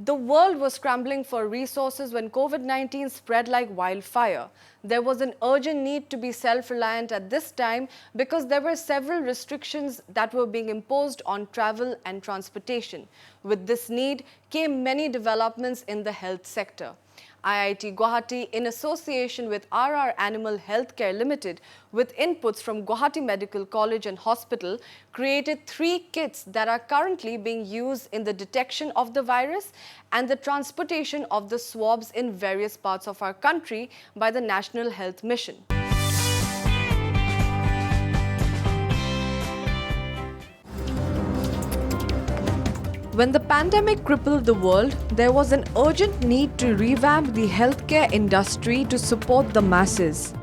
The world was scrambling for resources when COVID-19 spread like wildfire. There was an urgent need to be self-reliant at this time because there were several restrictions that were being imposed on travel and transportation. With this need came many developments in the health sector. IIT Guwahati, in association with RR Animal Healthcare Limited, with inputs from Guwahati Medical College and Hospital, created 3 kits that are currently being used in the detection of the virus and the transportation of the swabs in various parts of our country by the National Health Mission. When the pandemic crippled the world, there was an urgent need to revamp the healthcare industry to support the masses.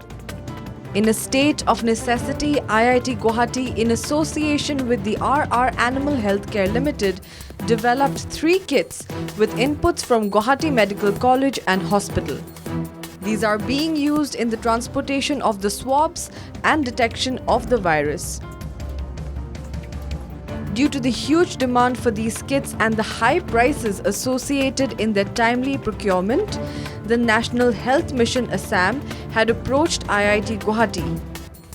In a state of necessity, IIT Guwahati, in association with the RR Animal Healthcare Limited, developed 3 kits with inputs from Guwahati Medical College and Hospital. These are being used in the transportation of the swabs and detection of the virus. Due to the huge demand for these kits and the high prices associated in their timely procurement, the National Health Mission Assam had approached IIT Guwahati.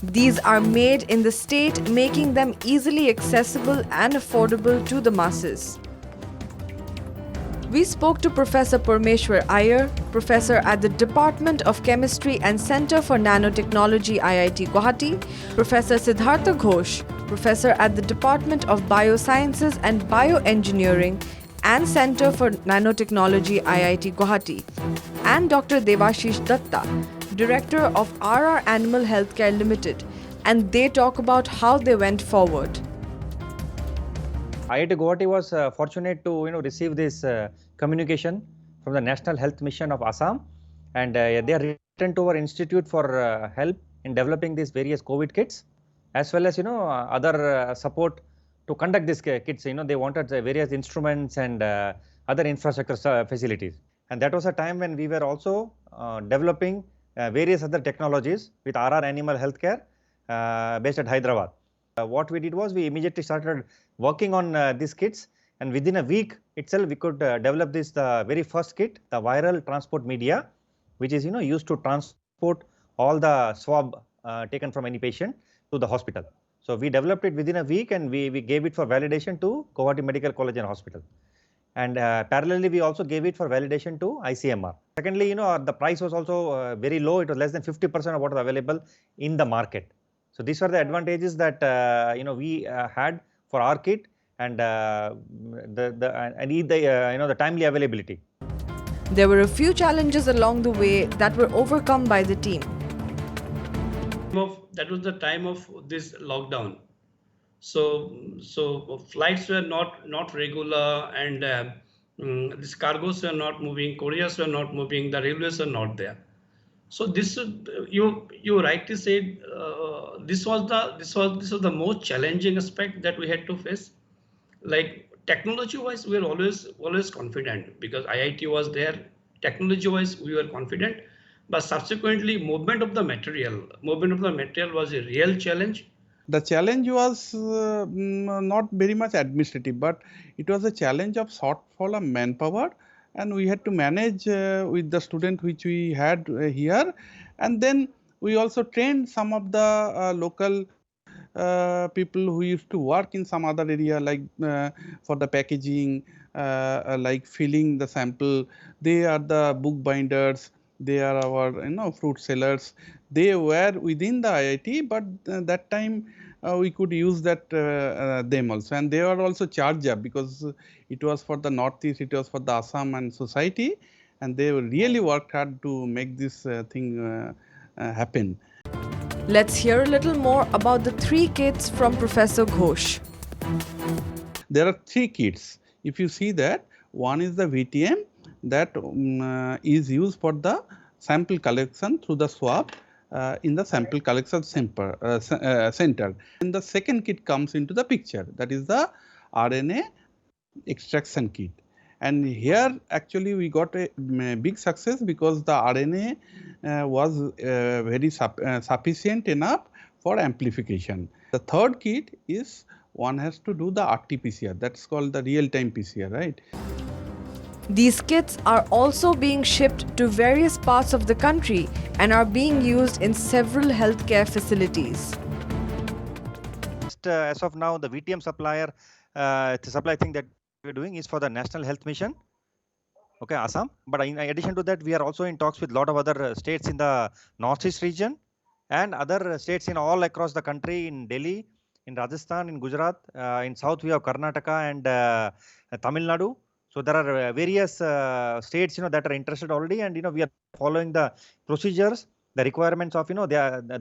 These are made in the state, making them easily accessible and affordable to the masses. We spoke to Professor Parmeshwar Iyer, professor at the Department of Chemistry and Center for Nanotechnology, IIT Guwahati, Professor Siddhartha Ghosh, professor at the Department of Biosciences and Bioengineering and Center for Nanotechnology, IIT Guwahati, and Dr. Devashish Datta, director of RR Animal Healthcare Limited, and they talk about how they went forward. IIT Guwahati was fortunate to receive this communication from the National Health Mission of Assam, and they are written to our institute for help in developing these various COVID kits, as well as other support to conduct these kits. They wanted various instruments and other infrastructure facilities, and that was a time when we were also developing various other technologies with RR Animal Healthcare based at Hyderabad. What we did was we immediately started working on these kits, and within a week itself we could develop this the very first kit, the viral transport media, which is used to transport all the swab taken from any patient to the hospital. So we developed it within a week, and we gave it for validation to Guwahati Medical College and Hospital. And parallelly, we also gave it for validation to ICMR. Secondly, the price was also very low. It was less than 50% of what is available in the market. So these were the advantages that we had for our kit, and the timely availability. There were a few challenges along the way that were overcome by the team. That was the time of this lockdown. So flights were not regular, and these cargoes were not moving, couriers were not moving, the railways were not there. So this you rightly said, this was the most challenging aspect that we had to face. Like technology wise, we were always confident because IIT was there. Technology wise, we were confident, but subsequently movement of the material was a real challenge. The challenge was not very much administrative, but it was a challenge of shortfall of manpower, and we had to manage with the student which we had here, and then we also trained some of the local people who used to work in some other area, like for the packaging, like filling the sample. They are the book binders, they are our fruit sellers. They were within the IIT, but that time we could use that them also, and they were also charged up because it was for the Northeast, it was for the Assam and society, and they really worked hard to make this thing happen. Let's hear a little more about the 3 kits from Professor Ghosh. There are 3 kits. If you see that, one is the VTM that is used for the sample collection through the swab in the sample collection center. And the second kit comes into the picture, that is the RNA extraction kit. And here actually we got a big success because the RNA was very sufficient enough for amplification. The third kit is one has to do the RT-PCR, that's called the real-time PCR, right? These kits are also being shipped to various parts of the country and are being used in several healthcare facilities. As of now, the VTM supplier, the supply thing that we're doing is for the National Health Mission, okay, Assam. But in addition to that, we are also in talks with a lot of other states in the Northeast region and other states in all across the country, in Delhi, in Rajasthan, in Gujarat, in South we have Karnataka and Tamil Nadu. So there are various states, that are interested already, and we are following the procedures, the requirements of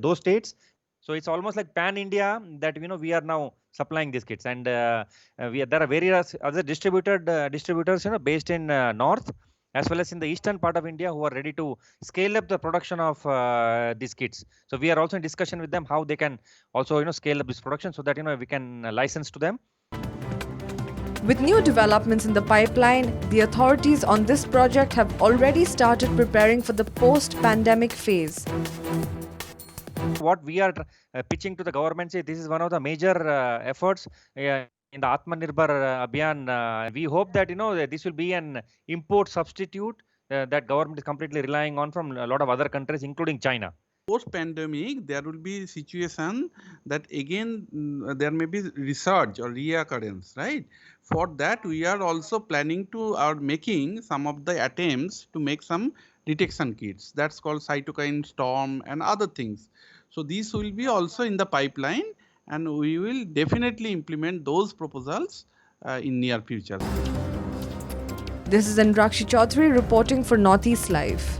those states. So it's almost like pan India that we are now supplying these kits, and there are various other distributors based in north as well as in the eastern part of India who are ready to scale up the production of these kits. So we are also in discussion with them how they can also scale up this production so that we can license to them. With new developments in the pipeline, the authorities on this project have already started preparing for the post-pandemic phase. What we are pitching to the government is this is one of the major efforts in the Atmanirbhar Abhiyan. We hope that that this will be an import substitute that government is completely relying on from a lot of other countries, including China. Post-pandemic, there will be situation that again there may be resurge or reoccurrence, right? For that, we are also planning to making some of the attempts to make some detection kits. That's called cytokine storm and other things. So these will be also in the pipeline, and we will definitely implement those proposals in near future. This is Anrakshi Chaudhary reporting for Northeast Live.